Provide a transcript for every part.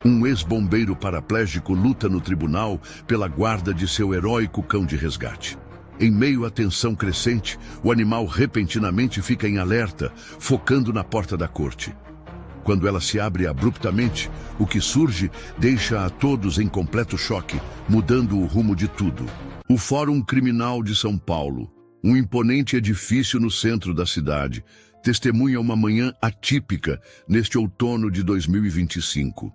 Um ex-bombeiro paraplégico luta no tribunal pela guarda de seu heróico cão de resgate. Em meio à tensão crescente, o animal repentinamente fica em alerta, focando na porta da corte. Quando ela se abre abruptamente, o que surge deixa a todos em completo choque, mudando o rumo de tudo. O Fórum Criminal de São Paulo, um imponente edifício no centro da cidade, testemunha uma manhã atípica neste outono de 2025.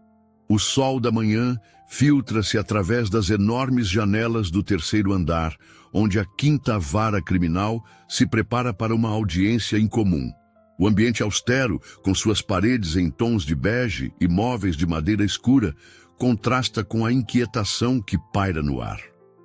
O sol da manhã filtra-se através das enormes janelas do terceiro andar, onde a quinta vara criminal se prepara para uma audiência incomum. O ambiente austero, com suas paredes em tons de bege e móveis de madeira escura, contrasta com a inquietação que paira no ar.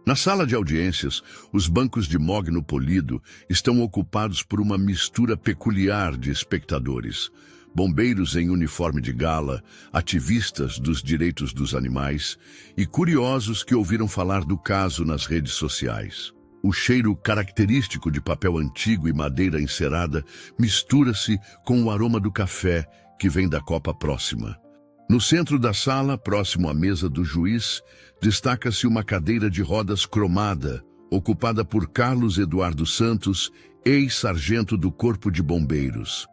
Na sala de audiências, os bancos de mogno polido estão ocupados por uma mistura peculiar de espectadores. Bombeiros em uniforme de gala, ativistas dos direitos dos animais e curiosos que ouviram falar do caso nas redes sociais. O cheiro característico de papel antigo e madeira encerada mistura-se com o aroma do café que vem da copa próxima. No centro da sala, próximo à mesa do juiz, destaca-se uma cadeira de rodas cromada, ocupada por Carlos Eduardo Santos, ex-sargento do Corpo de Bombeiros.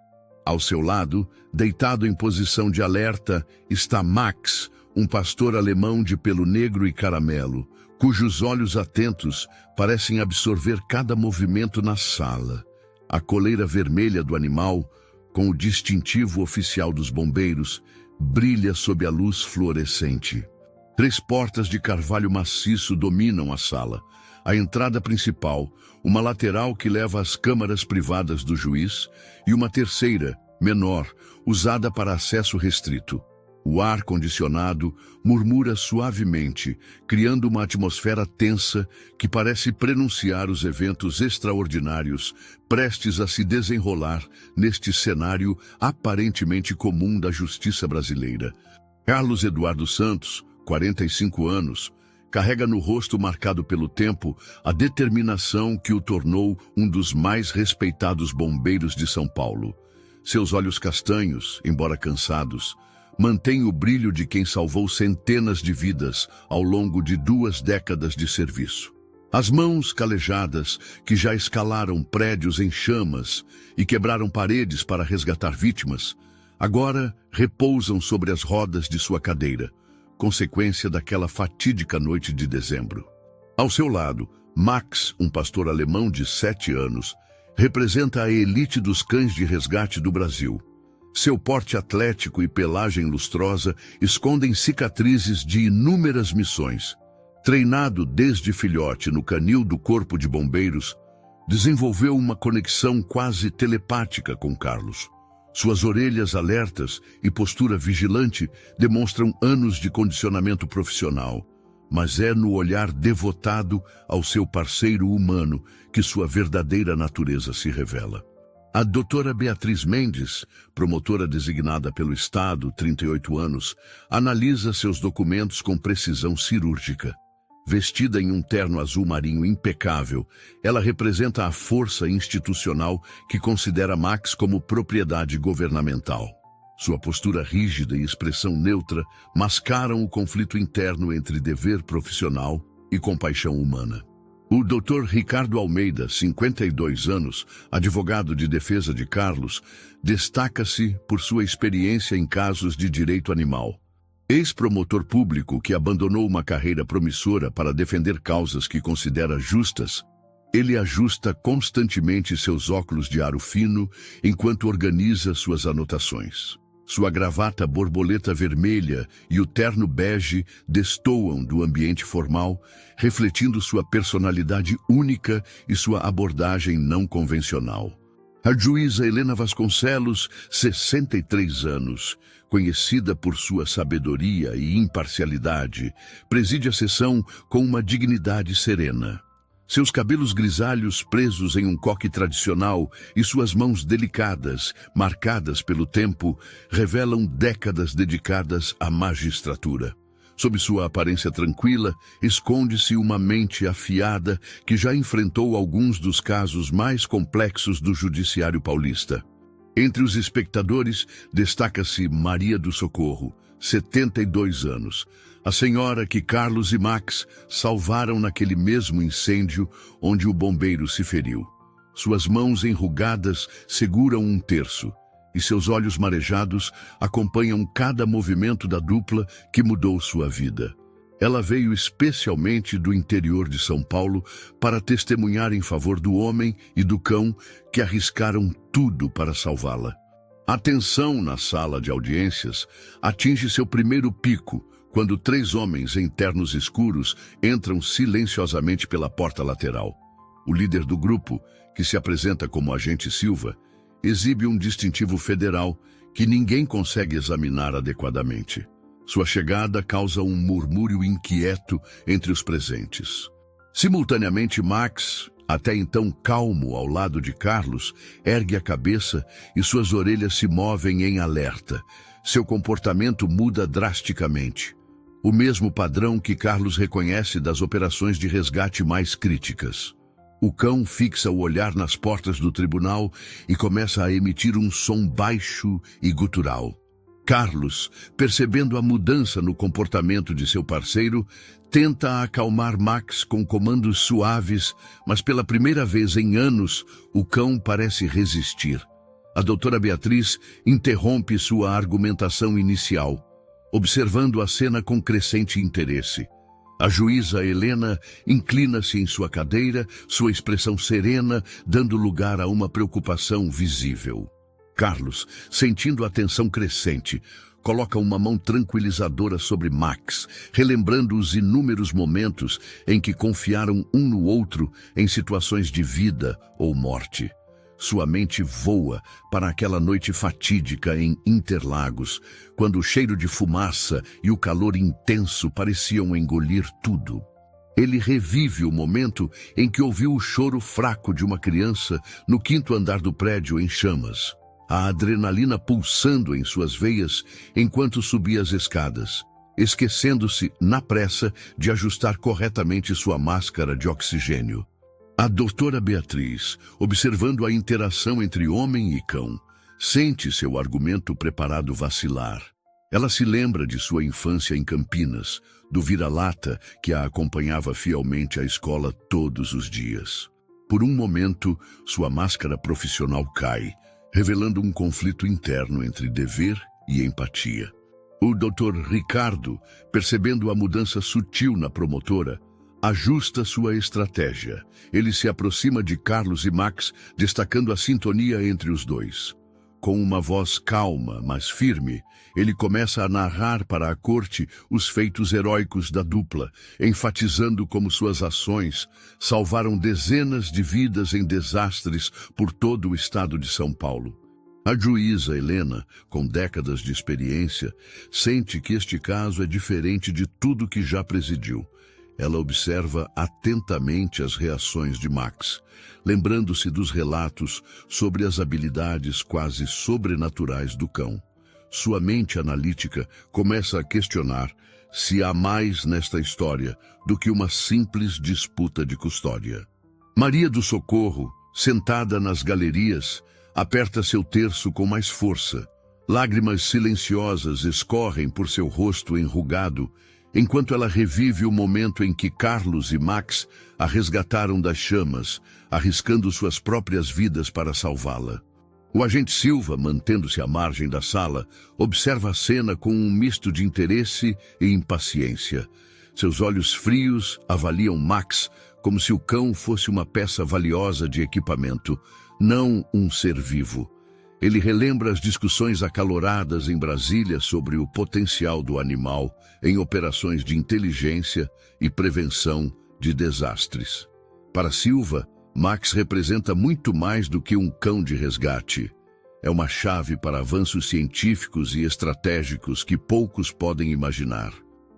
Ao seu lado, deitado em posição de alerta, está Max, um pastor alemão de pelo negro e caramelo, cujos olhos atentos parecem absorver cada movimento na sala. A coleira vermelha do animal, com o distintivo oficial dos bombeiros, brilha sob a luz fluorescente. 3 portas de carvalho maciço dominam a sala. A entrada principal, uma lateral que leva às câmaras privadas do juiz e uma terceira, menor, usada para acesso restrito. O ar-condicionado murmura suavemente, criando uma atmosfera tensa que parece prenunciar os eventos extraordinários prestes a se desenrolar neste cenário aparentemente comum da justiça brasileira. Carlos Eduardo Santos, 45 anos, carrega no rosto marcado pelo tempo a determinação que o tornou um dos mais respeitados bombeiros de São Paulo. Seus olhos castanhos, embora cansados, mantêm o brilho de quem salvou centenas de vidas ao longo de 2 décadas de serviço. As mãos calejadas, que já escalaram prédios em chamas e quebraram paredes para resgatar vítimas, agora repousam sobre as rodas de sua cadeira, consequência daquela fatídica noite de dezembro. Ao seu lado, Max, um pastor alemão de 7 anos, representa a elite dos cães de resgate do Brasil. Seu porte atlético e pelagem lustrosa escondem cicatrizes de inúmeras missões. Treinado desde filhote no canil do Corpo de Bombeiros, desenvolveu uma conexão quase telepática com Carlos. Suas orelhas alertas e postura vigilante demonstram anos de condicionamento profissional, mas é no olhar devotado ao seu parceiro humano que sua verdadeira natureza se revela. A doutora Beatriz Mendes, promotora designada pelo Estado, 38 anos, analisa seus documentos com precisão cirúrgica. Vestida em um terno azul marinho impecável, ela representa a força institucional que considera Max como propriedade governamental. Sua postura rígida e expressão neutra mascaram o conflito interno entre dever profissional e compaixão humana. O Dr. Ricardo Almeida, 52 anos, advogado de defesa de Carlos, destaca-se por sua experiência em casos de direito animal. Ex-promotor público que abandonou uma carreira promissora para defender causas que considera justas, ele ajusta constantemente seus óculos de aro fino enquanto organiza suas anotações. Sua gravata borboleta vermelha e o terno bege destoam do ambiente formal, refletindo sua personalidade única e sua abordagem não convencional. A juíza Helena Vasconcelos, 63 anos, conhecida por sua sabedoria e imparcialidade, preside a sessão com uma dignidade serena. Seus cabelos grisalhos presos em um coque tradicional e suas mãos delicadas, marcadas pelo tempo, revelam décadas dedicadas à magistratura. Sob sua aparência tranquila, esconde-se uma mente afiada que já enfrentou alguns dos casos mais complexos do judiciário paulista. Entre os espectadores, destaca-se Maria do Socorro, 72 anos. A senhora que Carlos e Max salvaram naquele mesmo incêndio onde o bombeiro se feriu. Suas mãos enrugadas seguram um terço e seus olhos marejados acompanham cada movimento da dupla que mudou sua vida. Ela veio especialmente do interior de São Paulo para testemunhar em favor do homem e do cão que arriscaram tudo para salvá-la. A tensão na sala de audiências atinge seu primeiro pico quando 3 homens em ternos escuros entram silenciosamente pela porta lateral. O líder do grupo, que se apresenta como Agente Silva, exibe um distintivo federal que ninguém consegue examinar adequadamente. Sua chegada causa um murmúrio inquieto entre os presentes. Simultaneamente, Max, até então calmo ao lado de Carlos, ergue a cabeça e suas orelhas se movem em alerta. Seu comportamento muda drasticamente. O mesmo padrão que Carlos reconhece das operações de resgate mais críticas. O cão fixa o olhar nas portas do tribunal e começa a emitir um som baixo e gutural. Carlos, percebendo a mudança no comportamento de seu parceiro, tenta acalmar Max com comandos suaves, mas pela primeira vez em anos, o cão parece resistir. A doutora Beatriz interrompe sua argumentação inicial, observando a cena com crescente interesse. A juíza Helena inclina-se em sua cadeira, sua expressão serena, dando lugar a uma preocupação visível. Carlos, sentindo a tensão crescente, coloca uma mão tranquilizadora sobre Max, relembrando os inúmeros momentos em que confiaram um no outro em situações de vida ou morte. Sua mente voa para aquela noite fatídica em Interlagos, quando o cheiro de fumaça e o calor intenso pareciam engolir tudo. Ele revive o momento em que ouviu o choro fraco de uma criança no 5º andar do prédio em chamas. A adrenalina pulsando em suas veias enquanto subia as escadas, esquecendo-se, na pressa, de ajustar corretamente sua máscara de oxigênio. A doutora Beatriz, observando a interação entre homem e cão, sente seu argumento preparado vacilar. Ela se lembra de sua infância em Campinas, do vira-lata que a acompanhava fielmente à escola todos os dias. Por um momento, sua máscara profissional cai, revelando um conflito interno entre dever e empatia. O Dr. Ricardo, percebendo a mudança sutil na promotora, ajusta sua estratégia. Ele se aproxima de Carlos e Max, destacando a sintonia entre os dois. Com uma voz calma, mas firme, ele começa a narrar para a corte os feitos heróicos da dupla, enfatizando como suas ações salvaram dezenas de vidas em desastres por todo o estado de São Paulo. A juíza Helena, com décadas de experiência, sente que este caso é diferente de tudo que já presidiu. Ela observa atentamente as reações de Max, lembrando-se dos relatos sobre as habilidades quase sobrenaturais do cão. Sua mente analítica começa a questionar se há mais nesta história do que uma simples disputa de custódia. Maria do Socorro, sentada nas galerias, aperta seu terço com mais força. Lágrimas silenciosas escorrem por seu rosto enrugado, enquanto ela revive o momento em que Carlos e Max a resgataram das chamas, arriscando suas próprias vidas para salvá-la. O agente Silva, mantendo-se à margem da sala, observa a cena com um misto de interesse e impaciência. Seus olhos frios avaliam Max como se o cão fosse uma peça valiosa de equipamento, não um ser vivo. Ele relembra as discussões acaloradas em Brasília sobre o potencial do animal em operações de inteligência e prevenção de desastres. Para Silva, Max representa muito mais do que um cão de resgate. É uma chave para avanços científicos e estratégicos que poucos podem imaginar.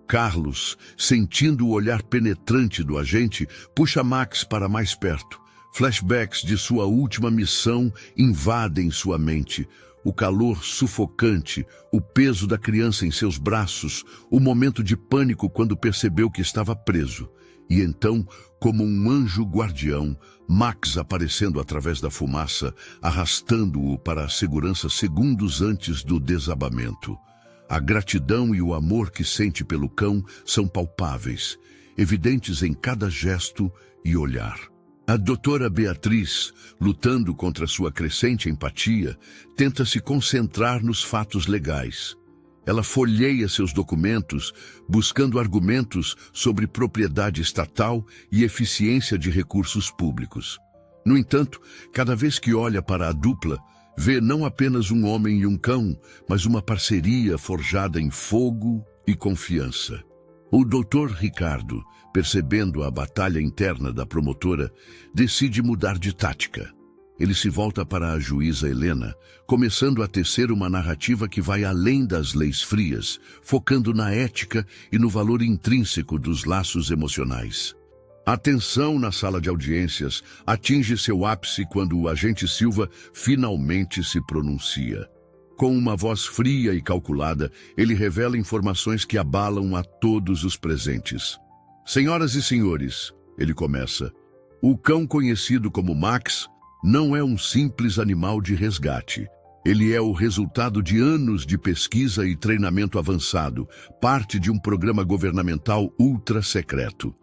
Carlos, sentindo o olhar penetrante do agente, puxa Max para mais perto. Flashbacks de sua última missão invadem sua mente. O calor sufocante, o peso da criança em seus braços, o momento de pânico quando percebeu que estava preso. E então, como um anjo guardião, Max aparecendo através da fumaça, arrastando-o para a segurança segundos antes do desabamento. A gratidão e o amor que sente pelo cão são palpáveis, evidentes em cada gesto e olhar. A doutora Beatriz, lutando contra sua crescente empatia, tenta se concentrar nos fatos legais. Ela folheia seus documentos, buscando argumentos sobre propriedade estatal e eficiência de recursos públicos. No entanto, cada vez que olha para a dupla, vê não apenas um homem e um cão, mas uma parceria forjada em fogo e confiança. O Dr. Ricardo, percebendo a batalha interna da promotora, decide mudar de tática. Ele se volta para a juíza Helena, começando a tecer uma narrativa que vai além das leis frias, focando na ética e no valor intrínseco dos laços emocionais. A tensão na sala de audiências atinge seu ápice quando o agente Silva finalmente se pronuncia. Com uma voz fria e calculada, ele revela informações que abalam a todos os presentes. Senhoras e senhores, ele começa, o cão conhecido como Max não é um simples animal de resgate. Ele é o resultado de anos de pesquisa e treinamento avançado, parte de um programa governamental ultra secreto.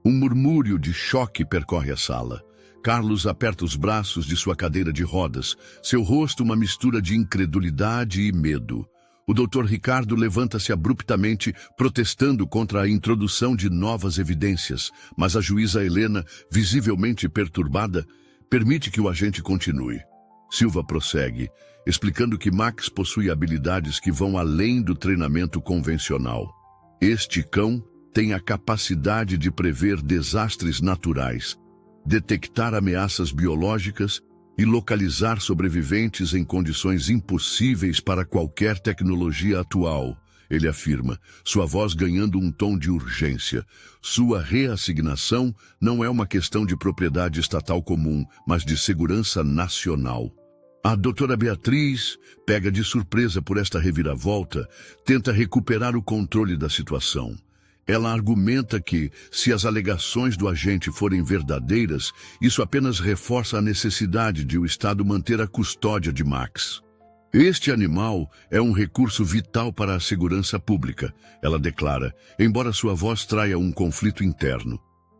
Um murmúrio de choque percorre a sala. Carlos aperta os braços de sua cadeira de rodas, seu rosto uma mistura de incredulidade e medo. O Dr. Ricardo levanta-se abruptamente, protestando contra a introdução de novas evidências, mas a juíza Helena, visivelmente perturbada, permite que o agente continue. Silva prossegue, explicando que Max possui habilidades que vão além do treinamento convencional. Este cão tem a capacidade de prever desastres naturais, detectar ameaças biológicas e localizar sobreviventes em condições impossíveis para qualquer tecnologia atual, ele afirma, sua voz ganhando um tom de urgência. Sua reassignação não é uma questão de propriedade estatal comum, mas de segurança nacional. A doutora Beatriz, pega de surpresa por esta reviravolta, tenta recuperar o controle da situação. Ela argumenta que, se as alegações do agente forem verdadeiras, isso apenas reforça a necessidade de o Estado manter a custódia de Max. Este animal é um recurso vital para a segurança pública, ela declara, embora sua voz traia um conflito interno.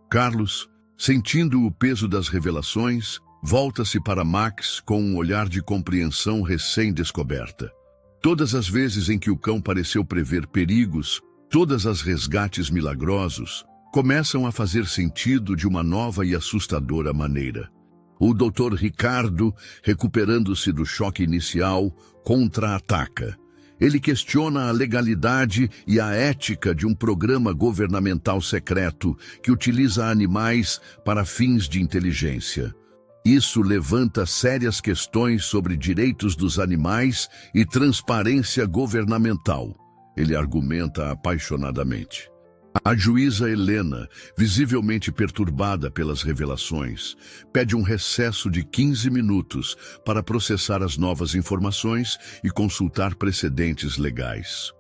Carlos, sentindo o peso das revelações, volta-se para Max com um olhar de compreensão recém-descoberta. Todas as vezes em que o cão pareceu prever perigos, todas as resgates milagrosos começam a fazer sentido de uma nova e assustadora maneira. O Dr. Ricardo, recuperando-se do choque inicial, contra-ataca. Ele questiona a legalidade e a ética de um programa governamental secreto que utiliza animais para fins de inteligência. Isso levanta sérias questões sobre direitos dos animais e transparência governamental. Ele argumenta apaixonadamente. A juíza Helena, visivelmente perturbada pelas revelações, pede um recesso de 15 minutos para processar as novas informações e consultar precedentes legais.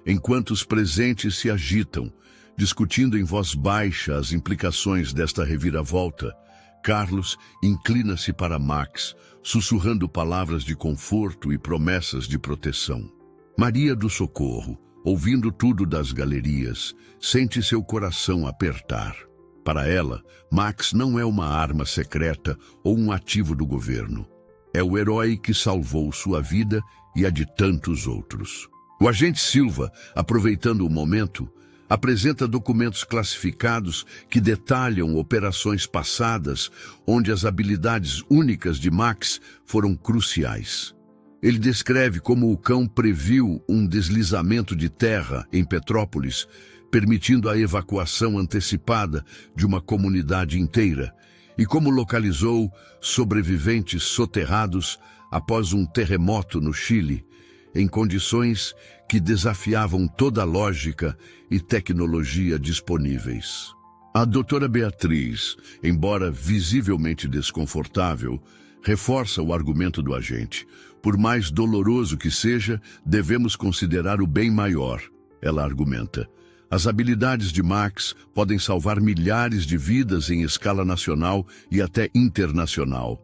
Enquanto os presentes se agitam, discutindo em voz baixa as implicações desta reviravolta, Carlos inclina-se para Max, sussurrando palavras de conforto e promessas de proteção. Maria do Socorro, ouvindo tudo das galerias, sente seu coração apertar. Para ela, Max não é uma arma secreta ou um ativo do governo. É o herói que salvou sua vida e a de tantos outros. O agente Silva, aproveitando o momento, apresenta documentos classificados que detalham operações passadas onde as habilidades únicas de Max foram cruciais. Ele descreve como o cão previu um deslizamento de terra em Petrópolis, permitindo a evacuação antecipada de uma comunidade inteira, e como localizou sobreviventes soterrados após um terremoto no Chile, em condições que desafiavam toda a lógica e tecnologia disponíveis. A doutora Beatriz, embora visivelmente desconfortável, reforça o argumento do agente. Por mais doloroso que seja, devemos considerar o bem maior, ela argumenta. As habilidades de Max podem salvar milhares de vidas em escala nacional e até internacional.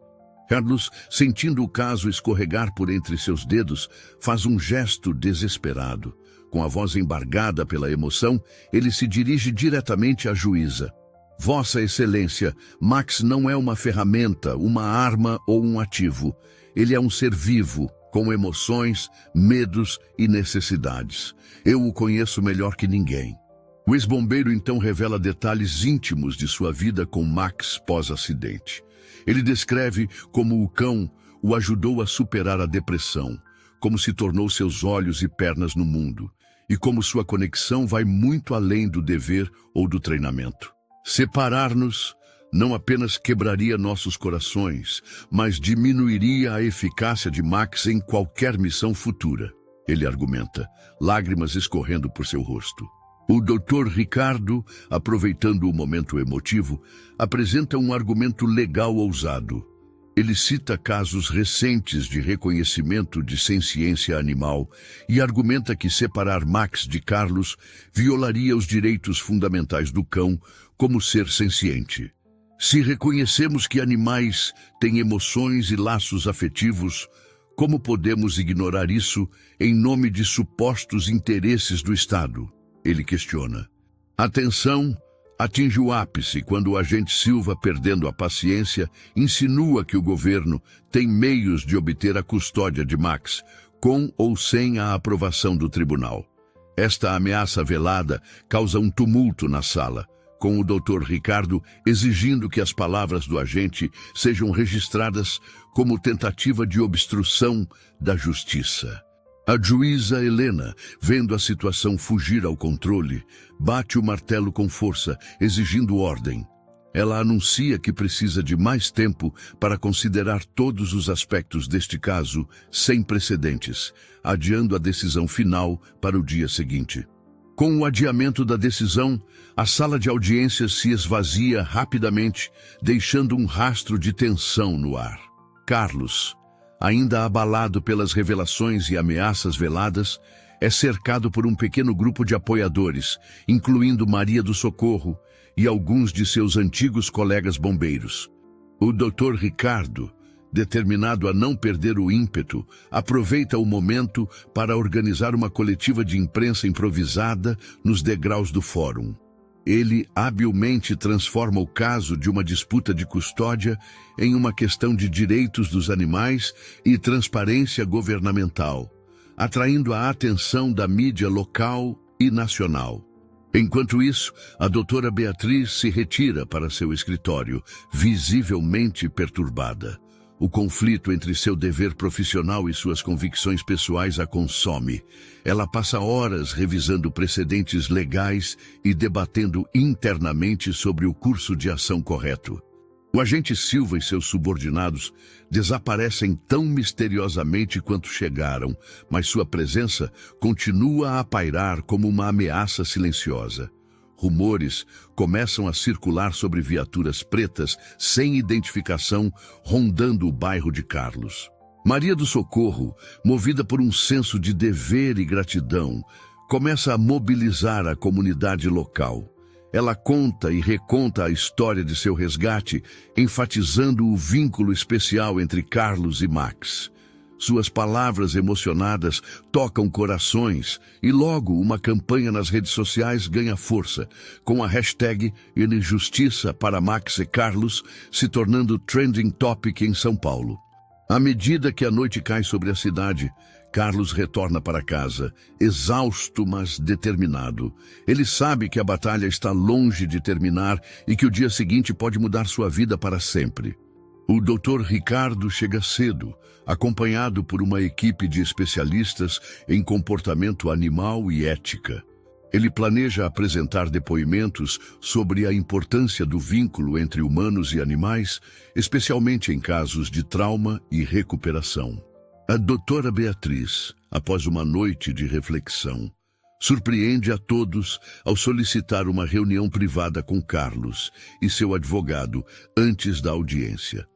Carlos, sentindo o caso escorregar por entre seus dedos, faz um gesto desesperado. Com a voz embargada pela emoção, ele se dirige diretamente à juíza. Vossa Excelência, Max não é uma ferramenta, uma arma ou um ativo. Ele é um ser vivo, com emoções, medos e necessidades. Eu o conheço melhor que ninguém. O ex-bombeiro então revela detalhes íntimos de sua vida com Max pós-acidente. Ele descreve como o cão o ajudou a superar a depressão, como se tornou seus olhos e pernas no mundo, e como sua conexão vai muito além do dever ou do treinamento. Separar-nos não apenas quebraria nossos corações, mas diminuiria a eficácia de Max em qualquer missão futura, ele argumenta, lágrimas escorrendo por seu rosto. O Dr. Ricardo, aproveitando o momento emotivo, apresenta um argumento legal ousado. Ele cita casos recentes de reconhecimento de senciência animal e argumenta que separar Max de Carlos violaria os direitos fundamentais do cão como ser senciente. Se reconhecemos que animais têm emoções e laços afetivos, como podemos ignorar isso em nome de supostos interesses do Estado? Ele questiona. A tensão atinge o ápice quando o agente Silva, perdendo a paciência, insinua que o governo tem meios de obter a custódia de Max, com ou sem a aprovação do tribunal. Esta ameaça velada causa um tumulto na sala, com o Dr. Ricardo exigindo que as palavras do agente sejam registradas como tentativa de obstrução da justiça. A juíza Helena, vendo a situação fugir ao controle, bate o martelo com força, exigindo ordem. Ela anuncia que precisa de mais tempo para considerar todos os aspectos deste caso sem precedentes, adiando a decisão final para o dia seguinte. Com o adiamento da decisão, a sala de audiências se esvazia rapidamente, deixando um rastro de tensão no ar. Carlos, ainda abalado pelas revelações e ameaças veladas, é cercado por um pequeno grupo de apoiadores, incluindo Maria do Socorro e alguns de seus antigos colegas bombeiros. O Dr. Ricardo, determinado a não perder o ímpeto, aproveita o momento para organizar uma coletiva de imprensa improvisada nos degraus do fórum. Ele habilmente transforma o caso de uma disputa de custódia em uma questão de direitos dos animais e transparência governamental, atraindo a atenção da mídia local e nacional. Enquanto isso, a doutora Beatriz se retira para seu escritório, visivelmente perturbada. O conflito entre seu dever profissional e suas convicções pessoais a consome. Ela passa horas revisando precedentes legais e debatendo internamente sobre o curso de ação correto. O agente Silva e seus subordinados desaparecem tão misteriosamente quanto chegaram, mas sua presença continua a pairar como uma ameaça silenciosa. Rumores começam a circular sobre viaturas pretas sem identificação rondando o bairro de Carlos. Maria do Socorro, movida por um senso de dever e gratidão, começa a mobilizar a comunidade local. Ela conta e reconta a história de seu resgate, enfatizando o vínculo especial entre Carlos e Max. Suas palavras emocionadas tocam corações e logo uma campanha nas redes sociais ganha força, com a hashtag Justiça para Max e Carlos se tornando trending topic em São Paulo. À medida que a noite cai sobre a cidade, Carlos retorna para casa, exausto mas determinado. Ele sabe que a batalha está longe de terminar e que o dia seguinte pode mudar sua vida para sempre. O Dr. Ricardo chega cedo, acompanhado por uma equipe de especialistas em comportamento animal e ética. Ele planeja apresentar depoimentos sobre a importância do vínculo entre humanos e animais, especialmente em casos de trauma e recuperação. A doutora Beatriz, após uma noite de reflexão, surpreende a todos ao solicitar uma reunião privada com Carlos e seu advogado antes da audiência.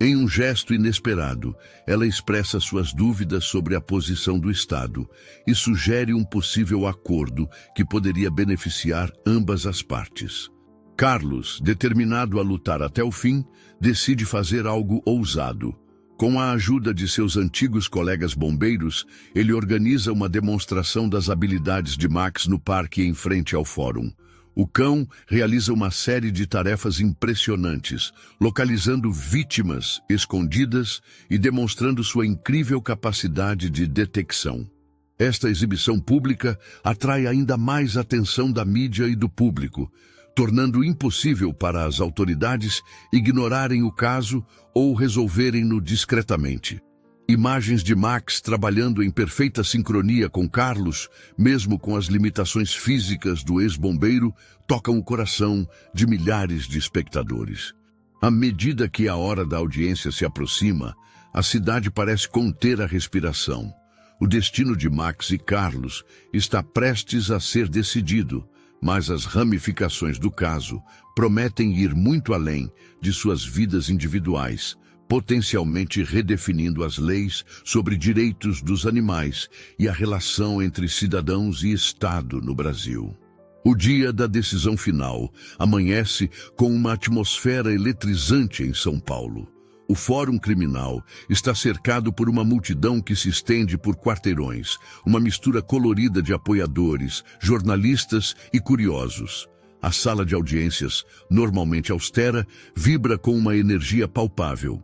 Em um gesto inesperado, ela expressa suas dúvidas sobre a posição do Estado e sugere um possível acordo que poderia beneficiar ambas as partes. Carlos, determinado a lutar até o fim, decide fazer algo ousado. Com a ajuda de seus antigos colegas bombeiros, ele organiza uma demonstração das habilidades de Max no parque em frente ao fórum. O cão realiza uma série de tarefas impressionantes, localizando vítimas escondidas e demonstrando sua incrível capacidade de detecção. Esta exibição pública atrai ainda mais atenção da mídia e do público, tornando impossível para as autoridades ignorarem o caso ou resolverem-no discretamente. Imagens de Max trabalhando em perfeita sincronia com Carlos, mesmo com as limitações físicas do ex-bombeiro, tocam o coração de milhares de espectadores. À medida que a hora da audiência se aproxima, a cidade parece conter a respiração. O destino de Max e Carlos está prestes a ser decidido, mas as ramificações do caso prometem ir muito além de suas vidas individuais, potencialmente redefinindo as leis sobre direitos dos animais e a relação entre cidadãos e Estado no Brasil. O dia da decisão final amanhece com uma atmosfera eletrizante em São Paulo. O Fórum Criminal está cercado por uma multidão que se estende por quarteirões, uma mistura colorida de apoiadores, jornalistas e curiosos. A sala de audiências, normalmente austera, vibra com uma energia palpável.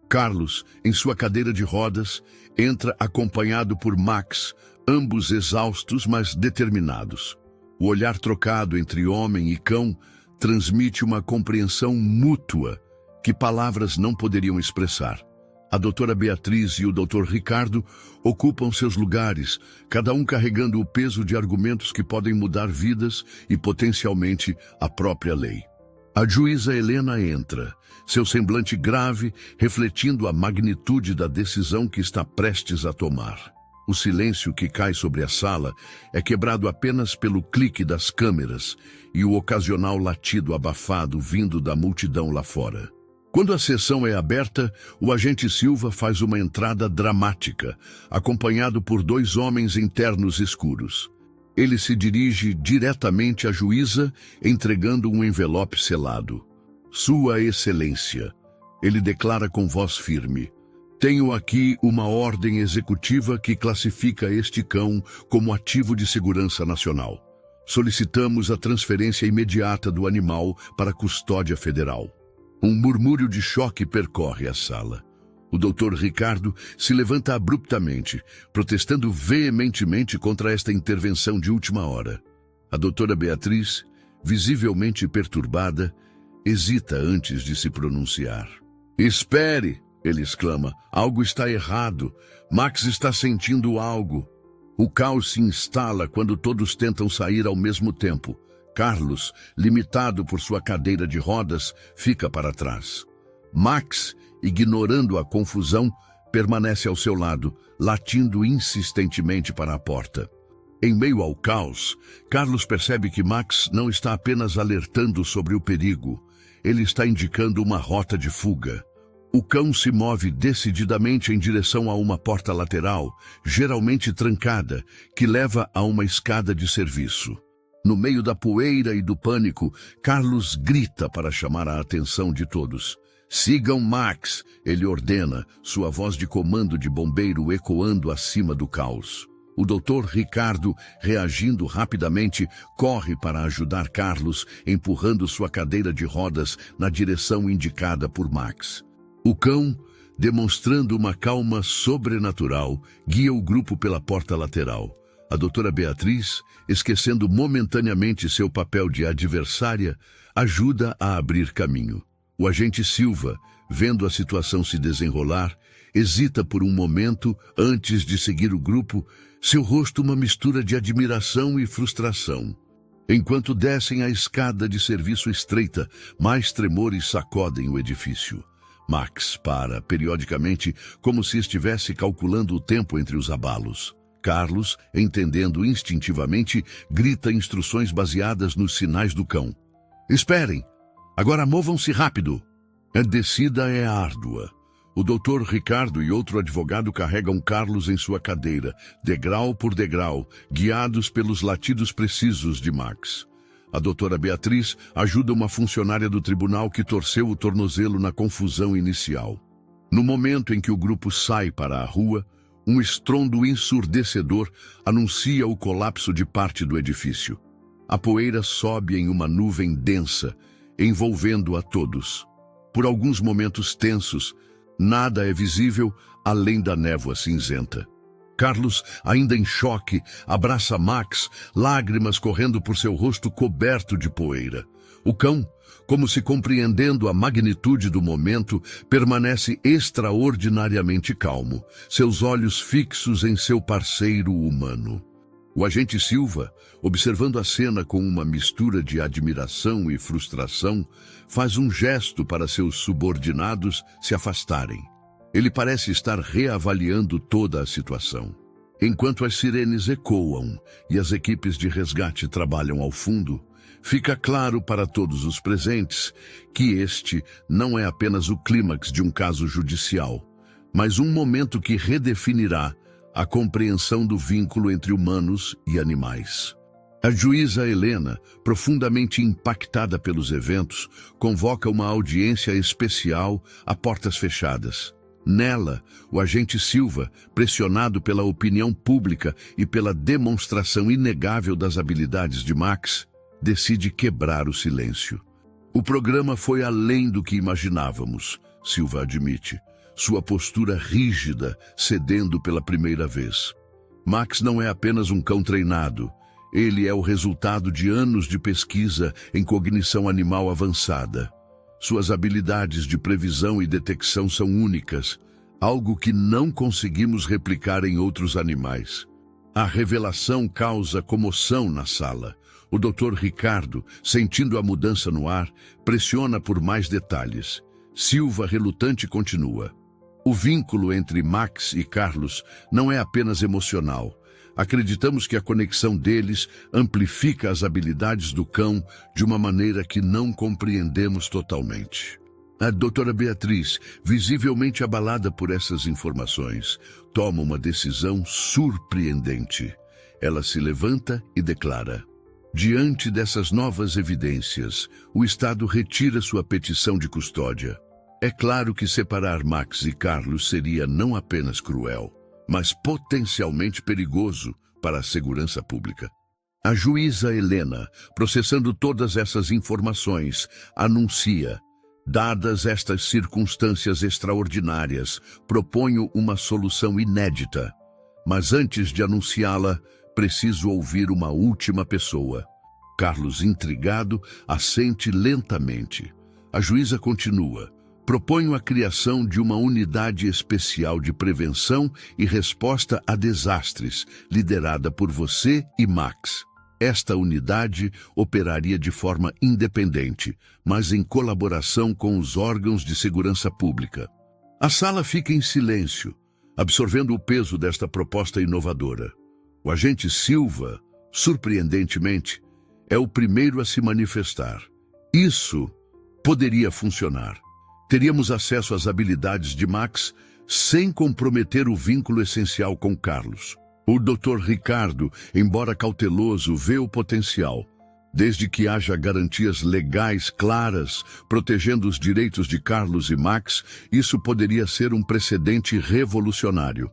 Carlos, em sua cadeira de rodas, entra acompanhado por Max, ambos exaustos, mas determinados. O olhar trocado entre homem e cão transmite uma compreensão mútua que palavras não poderiam expressar. A doutora Beatriz e o doutor Ricardo ocupam seus lugares, cada um carregando o peso de argumentos que podem mudar vidas e potencialmente a própria lei. A juíza Helena entra, seu semblante grave, refletindo a magnitude da decisão que está prestes a tomar. O silêncio que cai sobre a sala é quebrado apenas pelo clique das câmeras e o ocasional latido abafado vindo da multidão lá fora. Quando a sessão é aberta, o agente Silva faz uma entrada dramática, acompanhado por dois homens em ternos escuros. Ele se dirige diretamente à juíza, entregando um envelope selado. Sua Excelência, ele declara com voz firme, tenho aqui uma ordem executiva que classifica este cão como ativo de segurança nacional. Solicitamos a transferência imediata do animal para a custódia federal. Um murmúrio de choque percorre a sala. O doutor Ricardo se levanta abruptamente, protestando veementemente contra esta intervenção de última hora. A doutora Beatriz, visivelmente perturbada, hesita antes de se pronunciar. Espere, ele exclama, algo está errado. Max está sentindo algo. O caos se instala quando todos tentam sair ao mesmo tempo. Carlos, limitado por sua cadeira de rodas, fica para trás. Max, ignorando a confusão, permanece ao seu lado, latindo insistentemente para a porta. Em meio ao caos, Carlos percebe que Max não está apenas alertando sobre o perigo, ele está indicando uma rota de fuga. O cão se move decididamente em direção a uma porta lateral, geralmente trancada, que leva a uma escada de serviço. No meio da poeira e do pânico, Carlos grita para chamar a atenção de todos. Sigam Max, ele ordena, sua voz de comando de bombeiro ecoando acima do caos. O doutor Ricardo, reagindo rapidamente, corre para ajudar Carlos, empurrando sua cadeira de rodas na direção indicada por Max. O cão, demonstrando uma calma sobrenatural, guia o grupo pela porta lateral. A doutora Beatriz, esquecendo momentaneamente seu papel de adversária, ajuda a abrir caminho. O agente Silva, vendo a situação se desenrolar, hesita por um momento antes de seguir o grupo, seu rosto uma mistura de admiração e frustração. Enquanto descem a escada de serviço estreita, mais tremores sacodem o edifício. Max para, periodicamente, como se estivesse calculando o tempo entre os abalos. Carlos, entendendo instintivamente, grita instruções baseadas nos sinais do cão. Esperem! Agora movam-se rápido! A descida é árdua. O doutor Ricardo e outro advogado carregam Carlos em sua cadeira, degrau por degrau, guiados pelos latidos precisos de Max. A doutora Beatriz ajuda uma funcionária do tribunal que torceu o tornozelo na confusão inicial. No momento em que o grupo sai para a rua, um estrondo ensurdecedor anuncia o colapso de parte do edifício. A poeira sobe em uma nuvem densa, envolvendo a todos. Por alguns momentos tensos, nada é visível além da névoa cinzenta. Carlos, ainda em choque, abraça Max, lágrimas correndo por seu rosto coberto de poeira. O cão, como se compreendendo a magnitude do momento, permanece extraordinariamente calmo, seus olhos fixos em seu parceiro humano. O agente Silva, observando a cena com uma mistura de admiração e frustração, faz um gesto para seus subordinados se afastarem. Ele parece estar reavaliando toda a situação. Enquanto as sirenes ecoam e as equipes de resgate trabalham ao fundo, fica claro para todos os presentes que este não é apenas o clímax de um caso judicial, mas um momento que redefinirá a compreensão do vínculo entre humanos e animais. A juíza Helena, profundamente impactada pelos eventos, convoca uma audiência especial a portas fechadas. Nela, o agente Silva, pressionado pela opinião pública e pela demonstração inegável das habilidades de Max, decide quebrar o silêncio. O programa foi além do que imaginávamos, Silva admite, sua postura rígida, cedendo pela primeira vez. Max não é apenas um cão treinado, ele é o resultado de anos de pesquisa em cognição animal avançada. Suas habilidades de previsão e detecção são únicas, algo que não conseguimos replicar em outros animais. A revelação causa comoção na sala. O Dr. Ricardo, sentindo a mudança no ar, pressiona por mais detalhes. Silva, relutante, continua. O vínculo entre Max e Carlos não é apenas emocional. Acreditamos que a conexão deles amplifica as habilidades do cão de uma maneira que não compreendemos totalmente. A doutora Beatriz, visivelmente abalada por essas informações, toma uma decisão surpreendente. Ela se levanta e declara: diante dessas novas evidências, o Estado retira sua petição de custódia. É claro que separar Max e Carlos seria não apenas cruel, mas potencialmente perigoso para a segurança pública. A juíza Helena, processando todas essas informações, anuncia: dadas estas circunstâncias extraordinárias, proponho uma solução inédita. Mas antes de anunciá-la, preciso ouvir uma última pessoa. Carlos, intrigado, assente lentamente. A juíza continua: proponho a criação de uma unidade especial de prevenção e resposta a desastres, liderada por você e Max. Esta unidade operaria de forma independente, mas em colaboração com os órgãos de segurança pública. A sala fica em silêncio, absorvendo o peso desta proposta inovadora. O agente Silva, surpreendentemente, é o primeiro a se manifestar. Isso poderia funcionar. Teríamos acesso às habilidades de Max sem comprometer o vínculo essencial com Carlos. O Dr. Ricardo, embora cauteloso, vê o potencial. Desde que haja garantias legais claras, protegendo os direitos de Carlos e Max, isso poderia ser um precedente revolucionário.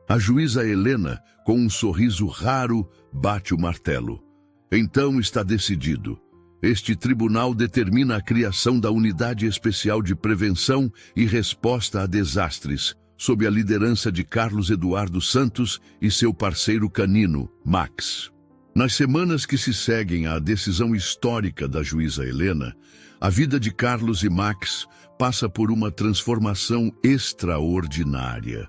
A juíza Helena, com um sorriso raro, bate o martelo. Então está decidido. Este tribunal determina a criação da Unidade Especial de Prevenção e Resposta a Desastres, sob a liderança de Carlos Eduardo Santos e seu parceiro canino, Max. Nas semanas que se seguem à decisão histórica da juíza Helena, a vida de Carlos e Max passa por uma transformação extraordinária.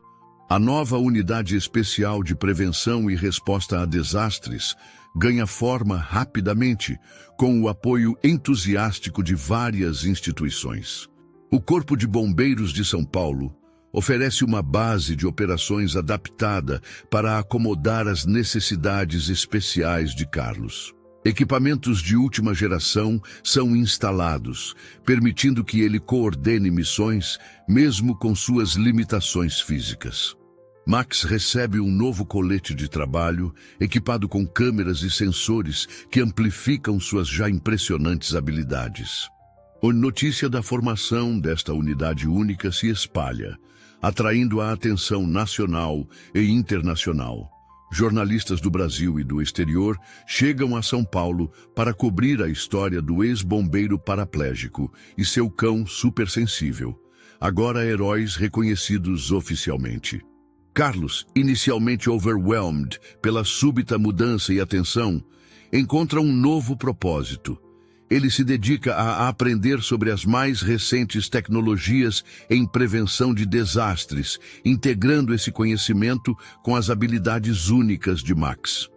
A nova Unidade Especial de Prevenção e Resposta a Desastres ganha forma rapidamente, com o apoio entusiástico de várias instituições. O Corpo de Bombeiros de São Paulo oferece uma base de operações adaptada para acomodar as necessidades especiais de Carlos. Equipamentos de última geração são instalados, permitindo que ele coordene missões, mesmo com suas limitações físicas. Max recebe um novo colete de trabalho, equipado com câmeras e sensores que amplificam suas já impressionantes habilidades. A notícia da formação desta unidade única se espalha, atraindo a atenção nacional e internacional. Jornalistas do Brasil e do exterior chegam a São Paulo para cobrir a história do ex-bombeiro paraplégico e seu cão supersensível, agora heróis reconhecidos oficialmente. Carlos, inicialmente overwhelmed pela súbita mudança e atenção, encontra um novo propósito. Ele se dedica a aprender sobre as mais recentes tecnologias em prevenção de desastres, integrando esse conhecimento com as habilidades únicas de Max.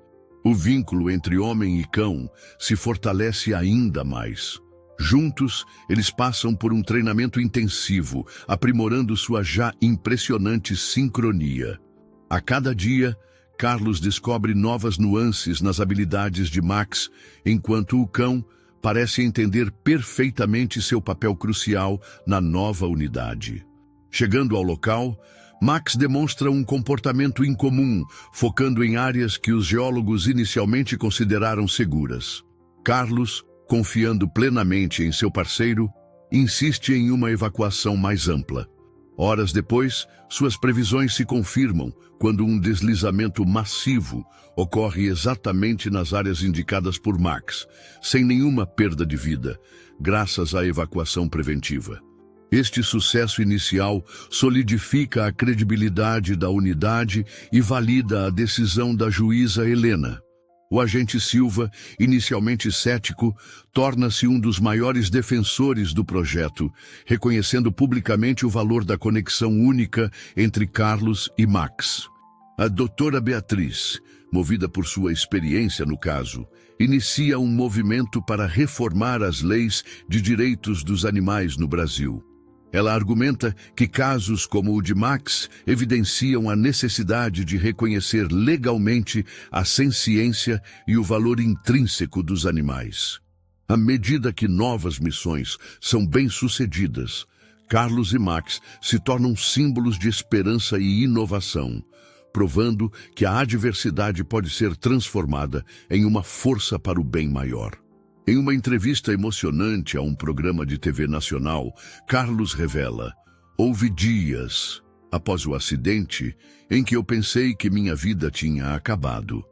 O vínculo entre homem e cão se fortalece ainda mais. Juntos, eles passam por um treinamento intensivo, aprimorando sua já impressionante sincronia. A cada dia, Carlos descobre novas nuances nas habilidades de Max, enquanto o cão parece entender perfeitamente seu papel crucial na nova unidade. Chegando ao local, Max demonstra um comportamento incomum, focando em áreas que os geólogos inicialmente consideraram seguras. Carlos, confiando plenamente em seu parceiro, insiste em uma evacuação mais ampla. Horas depois, suas previsões se confirmam quando um deslizamento massivo ocorre exatamente nas áreas indicadas por Max, sem nenhuma perda de vida, graças à evacuação preventiva. Este sucesso inicial solidifica a credibilidade da unidade e valida a decisão da juíza Helena. O agente Silva, inicialmente cético, torna-se um dos maiores defensores do projeto, reconhecendo publicamente o valor da conexão única entre Carlos e Max. A doutora Beatriz, movida por sua experiência no caso, inicia um movimento para reformar as leis de direitos dos animais no Brasil. Ela argumenta que casos como o de Max evidenciam a necessidade de reconhecer legalmente a senciência e o valor intrínseco dos animais. À medida que novas missões são bem-sucedidas, Carlos e Max se tornam símbolos de esperança e inovação, provando que a adversidade pode ser transformada em uma força para o bem maior. Em uma entrevista emocionante a um programa de TV nacional, Carlos revela: "Houve dias, após o acidente, em que eu pensei que minha vida tinha acabado.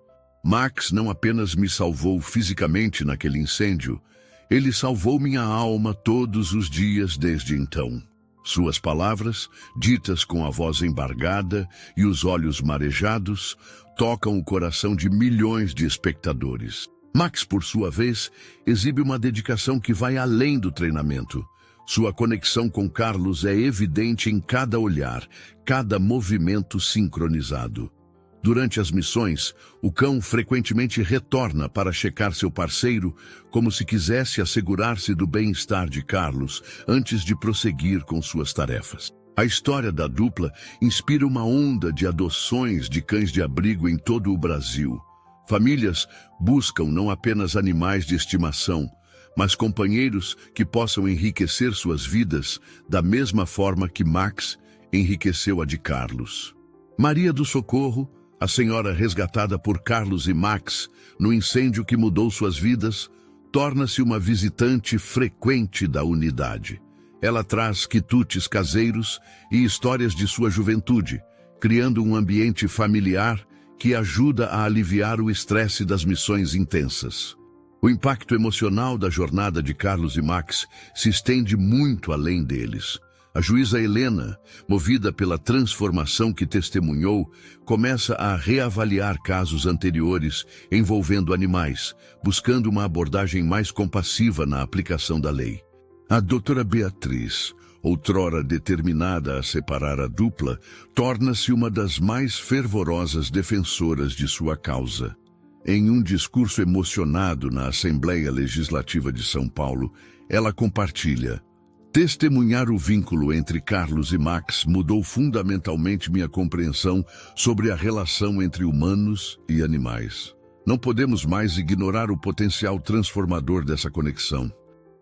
Max não apenas me salvou fisicamente naquele incêndio, ele salvou minha alma todos os dias desde então." Suas palavras, ditas com a voz embargada e os olhos marejados, tocam o coração de milhões de espectadores. Max, por sua vez, exibe uma dedicação que vai além do treinamento. Sua conexão com Carlos é evidente em cada olhar, cada movimento sincronizado. Durante as missões, o cão frequentemente retorna para checar seu parceiro, como se quisesse assegurar-se do bem-estar de Carlos antes de prosseguir com suas tarefas. A história da dupla inspira uma onda de adoções de cães de abrigo em todo o Brasil. Famílias buscam não apenas animais de estimação, mas companheiros que possam enriquecer suas vidas da mesma forma que Max enriqueceu a de Carlos. Maria do Socorro, a senhora resgatada por Carlos e Max no incêndio que mudou suas vidas, torna-se uma visitante frequente da unidade. Ela traz quitutes caseiros e histórias de sua juventude, criando um ambiente familiar que ajuda a aliviar o estresse das missões intensas. O impacto emocional da jornada de Carlos e Max se estende muito além deles. A juíza Helena, movida pela transformação que testemunhou, começa a reavaliar casos anteriores envolvendo animais, buscando uma abordagem mais compassiva na aplicação da lei. A doutora Beatriz, outrora determinada a separar a dupla, torna-se uma das mais fervorosas defensoras de sua causa. Em um discurso emocionado na Assembleia Legislativa de São Paulo, ela compartilha: "Testemunhar o vínculo entre Carlos e Max mudou fundamentalmente minha compreensão sobre a relação entre humanos e animais. Não podemos mais ignorar o potencial transformador dessa conexão."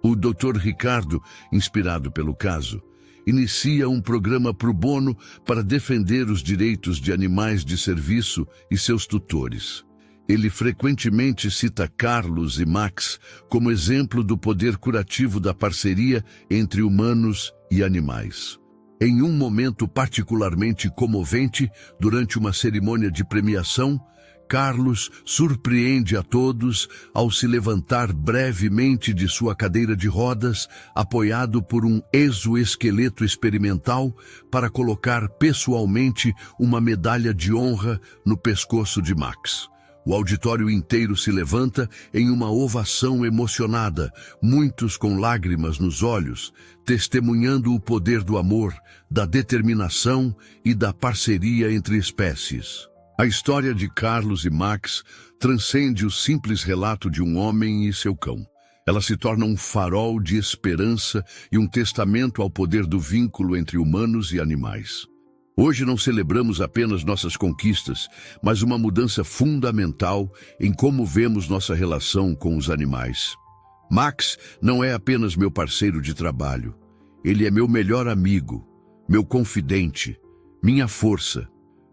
O Dr. Ricardo, inspirado pelo caso, inicia um programa pro bono para defender os direitos de animais de serviço e seus tutores. Ele frequentemente cita Carlos e Max como exemplo do poder curativo da parceria entre humanos e animais. Em um momento particularmente comovente, durante uma cerimônia de premiação, Carlos surpreende a todos ao se levantar brevemente de sua cadeira de rodas, apoiado por um exoesqueleto experimental, para colocar pessoalmente uma medalha de honra no pescoço de Max. O auditório inteiro se levanta em uma ovação emocionada, muitos com lágrimas nos olhos, testemunhando o poder do amor, da determinação e da parceria entre espécies. A história de Carlos e Max transcende o simples relato de um homem e seu cão. Ela se torna um farol de esperança e um testamento ao poder do vínculo entre humanos e animais. Hoje não celebramos apenas nossas conquistas, mas uma mudança fundamental em como vemos nossa relação com os animais. Max não é apenas meu parceiro de trabalho. Ele é meu melhor amigo, meu confidente, minha força.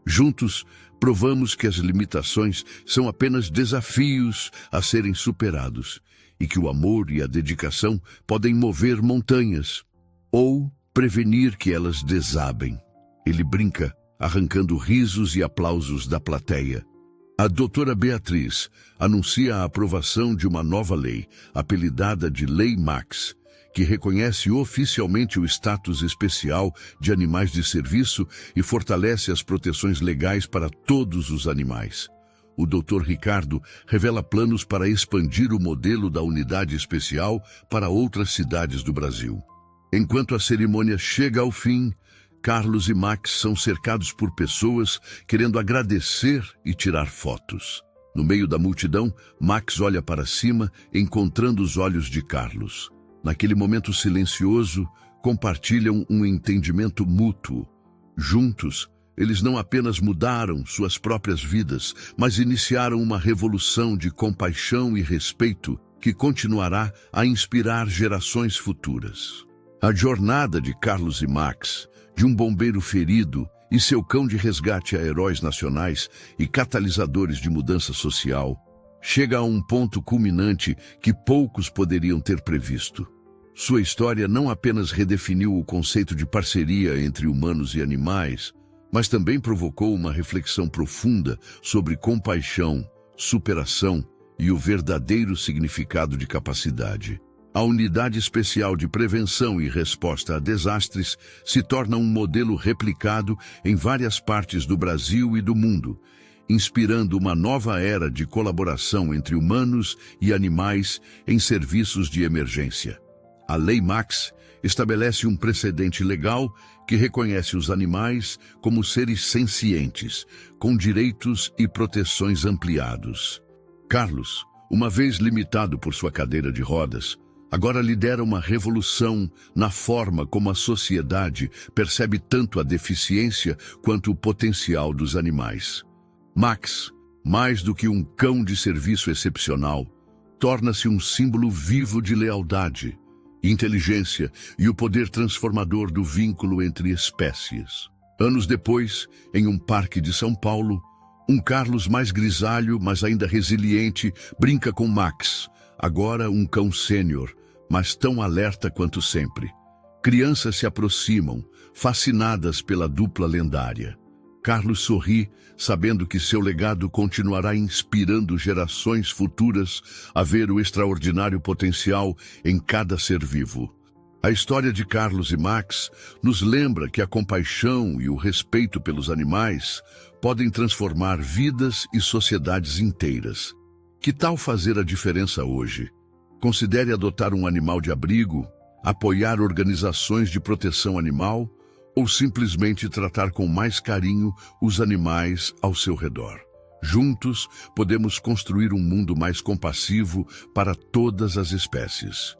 Juntos, provamos que as limitações são apenas desafios a serem superados e que o amor e a dedicação podem mover montanhas ou prevenir que elas desabem. Ele brinca, arrancando risos e aplausos da plateia. A doutora Beatriz anuncia a aprovação de uma nova lei, apelidada de Lei Max, que reconhece oficialmente o status especial de animais de serviço e fortalece as proteções legais para todos os animais. O Dr. Ricardo revela planos para expandir o modelo da unidade especial para outras cidades do Brasil. Enquanto a cerimônia chega ao fim, Carlos e Max são cercados por pessoas querendo agradecer e tirar fotos. No meio da multidão, Max olha para cima, encontrando os olhos de Carlos. Naquele momento silencioso, compartilham um entendimento mútuo. Juntos, eles não apenas mudaram suas próprias vidas, mas iniciaram uma revolução de compaixão e respeito que continuará a inspirar gerações futuras. A jornada de Carlos e Max, de um bombeiro ferido e seu cão de resgate a heróis nacionais e catalisadores de mudança social, chega a um ponto culminante que poucos poderiam ter previsto. Sua história não apenas redefiniu o conceito de parceria entre humanos e animais, mas também provocou uma reflexão profunda sobre compaixão, superação e o verdadeiro significado de capacidade. A Unidade Especial de Prevenção e Resposta a Desastres se torna um modelo replicado em várias partes do Brasil e do mundo, inspirando uma nova era de colaboração entre humanos e animais em serviços de emergência. A Lei Max estabelece um precedente legal que reconhece os animais como seres sencientes, com direitos e proteções ampliados. Carlos, uma vez limitado por sua cadeira de rodas, agora lidera uma revolução na forma como a sociedade percebe tanto a deficiência quanto o potencial dos animais. Max, mais do que um cão de serviço excepcional, torna-se um símbolo vivo de lealdade, inteligência e o poder transformador do vínculo entre espécies. Anos depois, em um parque de São Paulo, um Carlos mais grisalho, mas ainda resiliente, brinca com Max, agora um cão sênior, mas tão alerta quanto sempre. Crianças se aproximam, fascinadas pela dupla lendária. Carlos sorri, sabendo que seu legado continuará inspirando gerações futuras a ver o extraordinário potencial em cada ser vivo. A história de Carlos e Max nos lembra que a compaixão e o respeito pelos animais podem transformar vidas e sociedades inteiras. Que tal fazer a diferença hoje? Considere adotar um animal de abrigo, apoiar organizações de proteção animal ou simplesmente tratar com mais carinho os animais ao seu redor. Juntos, podemos construir um mundo mais compassivo para todas as espécies.